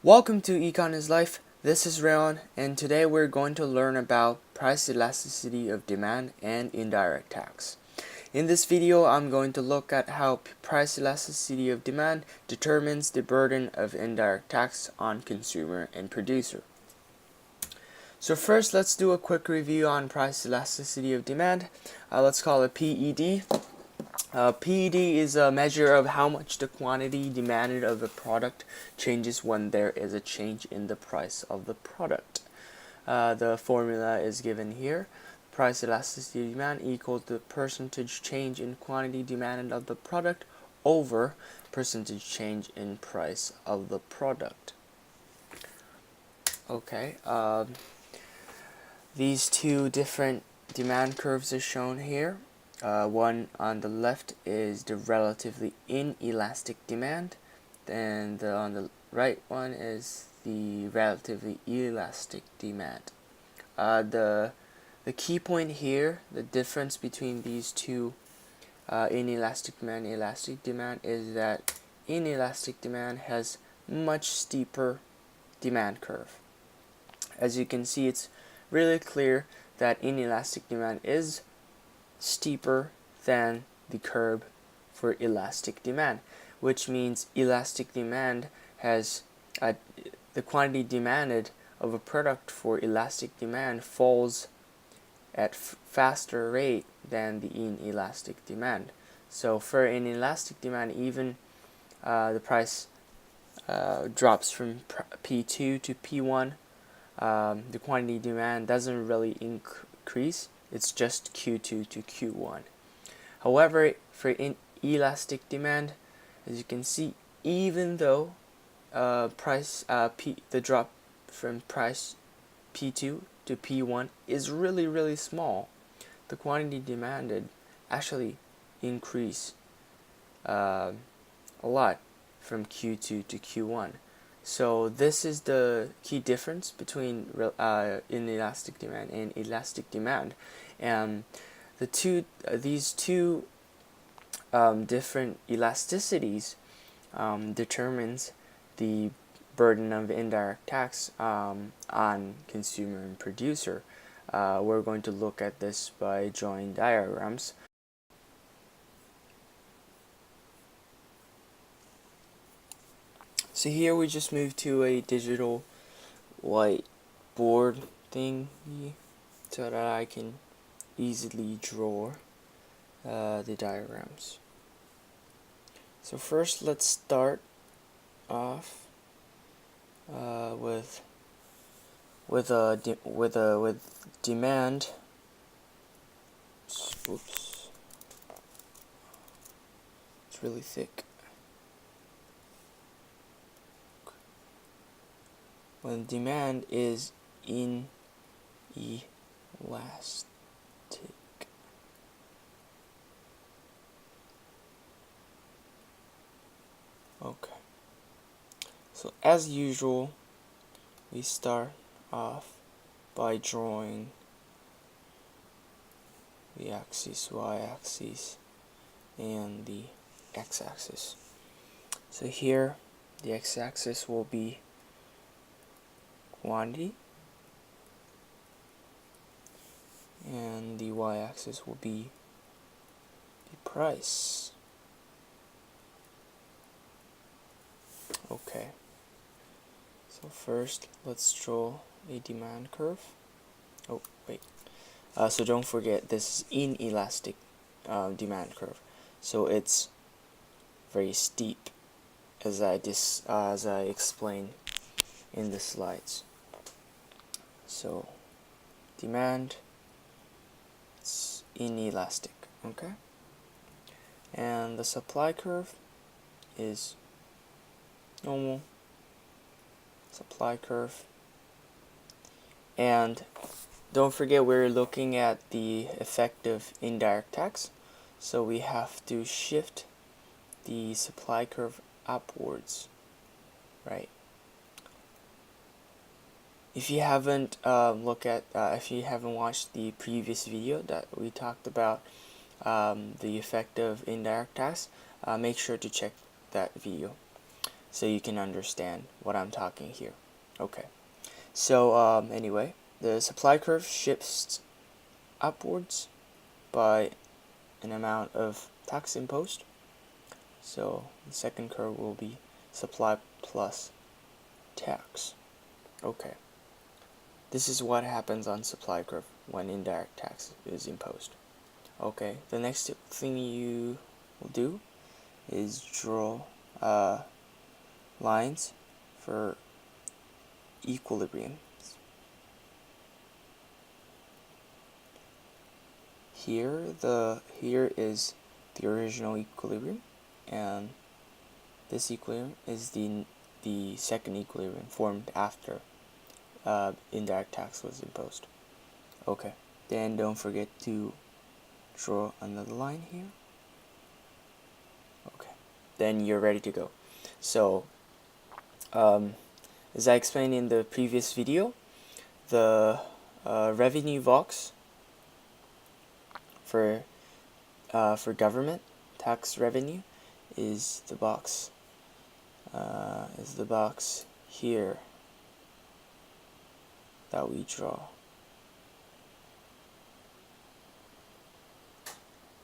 Welcome to Econ is Life. This is Rayon, and today we're going to learn about price elasticity of demand and indirect tax. In this video, I'm going to look at how price elasticity of demand determines the burden of indirect tax on consumer and producer. So first, let's do a quick review on price elasticity of demand. Let's call it PED. PED is a measure of how much the quantity demanded of a product changes when there is a change in the price of the product. The formula is given here. Price elasticity of demand equals the percentage change in quantity demanded of the product over percentage change in price of the product. Okay, these two different demand curves are shown here. One on the left is the relatively inelastic demand, and on the right one is the relatively elastic demand. The key point here, the difference between these two inelastic demand and elastic demand, is that inelastic demand has much steeper demand curve. As you can see, it's really clear that inelastic demand is steeper than the curve for elastic demand, which means elastic demand has the quantity demanded of a product for elastic demand falls at faster rate than the inelastic demand. So for inelastic demand, even the price drops from P2 to P1. The quantity demand doesn't really increase. It's just Q2 to Q1. However, for inelastic demand, as you can see, even though the drop from price P2 to P1 is really small, the quantity demanded actually increase a lot from Q2 to Q1. So this is the key difference between inelastic demand and elastic demand, and these two different elasticities determines the burden of indirect tax on consumer and producer. We're going to look at this by drawing diagrams. So here we just moved to a digital whiteboard thing so that I can easily draw the diagrams. So first, let's start off with demand. Oops, it's really thick. When demand is inelastic. Okay. So as usual, we start off by drawing the axis, y-axis, and the x-axis. So here, the x-axis will be quantity, and the y-axis will be the price. Okay, so first let's draw a demand curve. Oh wait, so don't forget this is inelastic demand curve, so it's very steep, as I explained in the slides. So demand, it's inelastic, okay? And the supply curve is normal supply curve. And don't forget, we're looking at the effect of indirect tax, so we have to shift the supply curve upwards, right? If you haven't if you haven't watched the previous video that we talked about the effect of indirect tax, make sure to check that video. so you can understand what I'm talking here. Okay, so anyway, the supply curve shifts upwards by an amount of tax imposed. So the second curve will be supply plus tax. Okay, this is what happens on supply curve when indirect tax is imposed. Okay, the next thing you will do is draw lines for equilibrium. Here is the original equilibrium, and this equilibrium is the second equilibrium formed after indirect tax was imposed. Okay, then don't forget to draw another line here. Okay, then you're ready to go. So as I explained in the previous video, the revenue box for government tax revenue is the box here that we draw,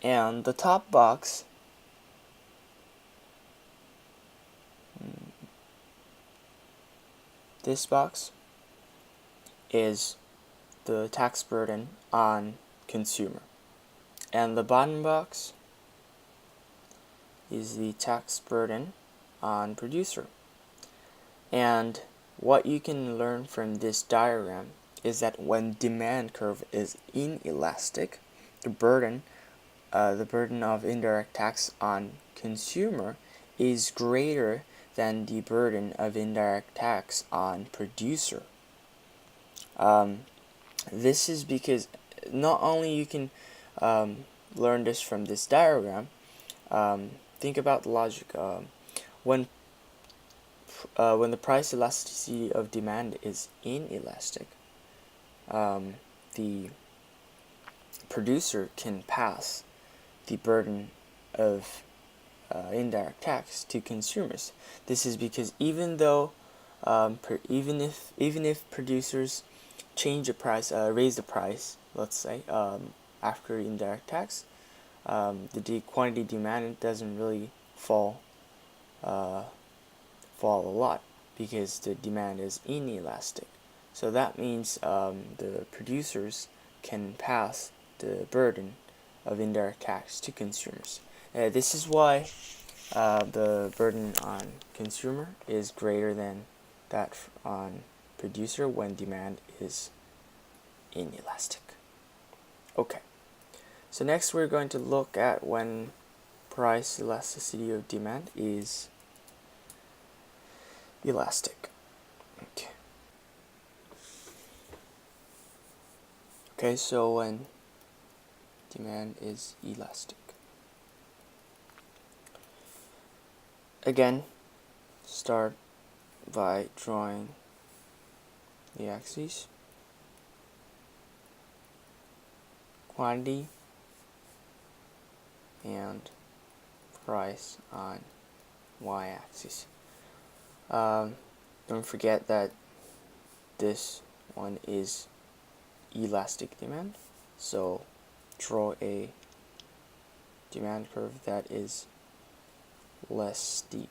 and the top box this box is the tax burden on consumer, and the bottom box is the tax burden on producer. And what you can learn from this diagram is that when demand curve is inelastic, the burden of indirect tax on consumer is greater than the burden of indirect tax on producer. This is because not only you can learn this from this diagram, think about the logic. When the price elasticity of demand is inelastic, the producer can pass the burden of indirect tax to consumers. This is because even if producers change the price, raise the price, let's say after indirect tax, the quantity demanded doesn't really fall a lot because the demand is inelastic. So that means the producers can pass the burden of indirect tax to consumers. This is why the burden on consumer is greater than that on producer when demand is inelastic. Okay, so next we're going to look at when price elasticity of demand is elastic. Okay, so when demand is elastic. Again, start by drawing the axes. Quantity and price on y-axis. Don't forget that this one is elastic demand, so draw a demand curve that is less steep.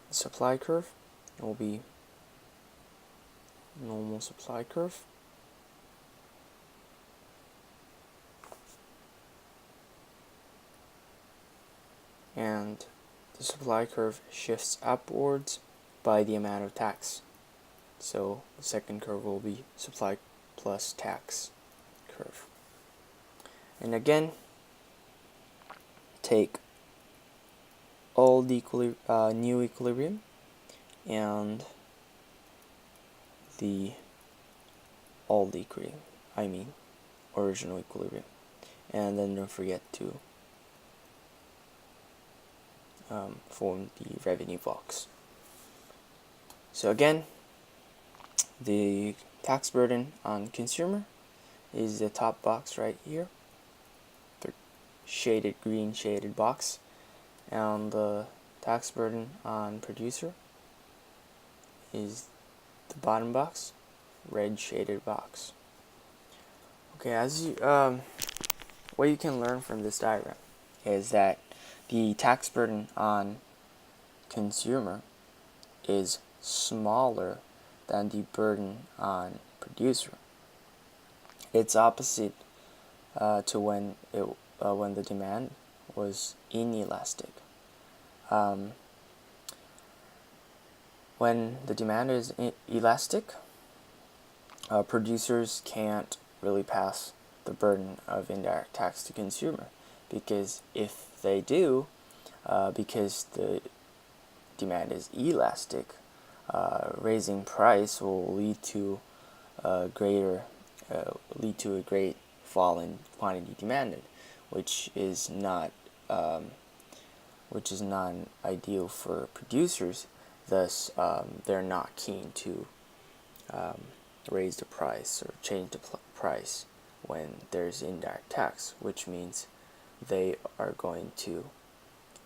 The supply curve will be normal supply curve. And the supply curve shifts upwards by the amount of tax. So the second curve will be supply plus tax curve. And again, take all the new equilibrium and the old equilibrium, original equilibrium, and then don't forget to form the revenue box. So again, the tax burden on consumer is the top box right here, shaded green shaded box, and the tax burden on producer is the bottom box, red shaded box. Okay, as you what you can learn from this diagram is that the tax burden on consumer is smaller than the burden on producer. It's opposite to when the demand was inelastic. When the demand is elastic, producers can't really pass the burden of indirect tax to consumer, because if they do, because the demand is elastic, raising price will lead to a great fall in quantity demanded, which is not ideal for producers. Thus, they're not keen to raise the price or change the price when there's indirect tax, which means they are going to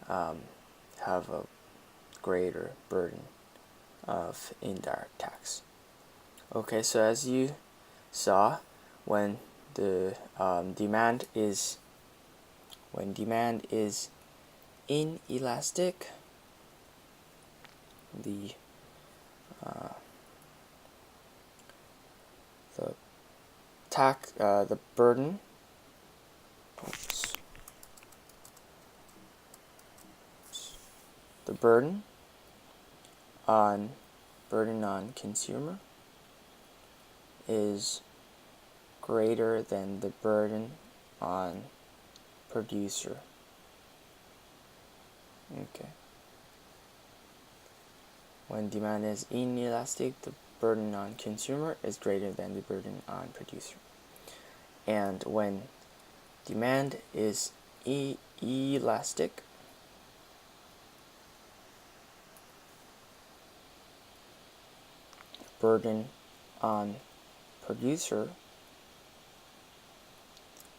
have a greater burden of indirect tax. Okay, so as you saw, when the demand is inelastic, the burden on consumer is greater than the burden on producer. Okay. When demand is inelastic, the burden on consumer is greater than the burden on producer. And when demand is elastic, burden on producer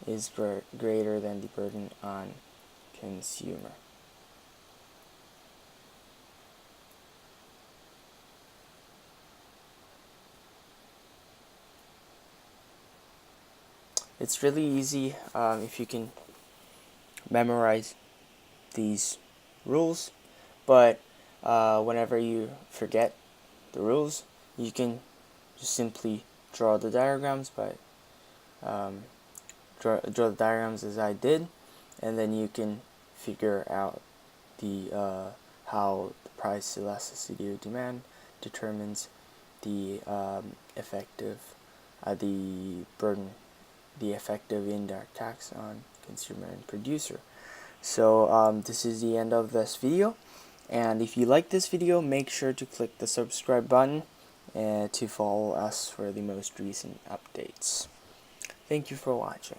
is greater than the burden on consumer. It's really easy if you can memorize these rules, but whenever you forget the rules, you can just simply draw the diagrams draw the diagrams as I did, and then you can figure out the how the price elasticity of demand determines the effective indirect tax on consumer and producer. So this is the end of this video, and if you like this video, make sure to click the subscribe button to follow us for the most recent updates. Thank you for watching.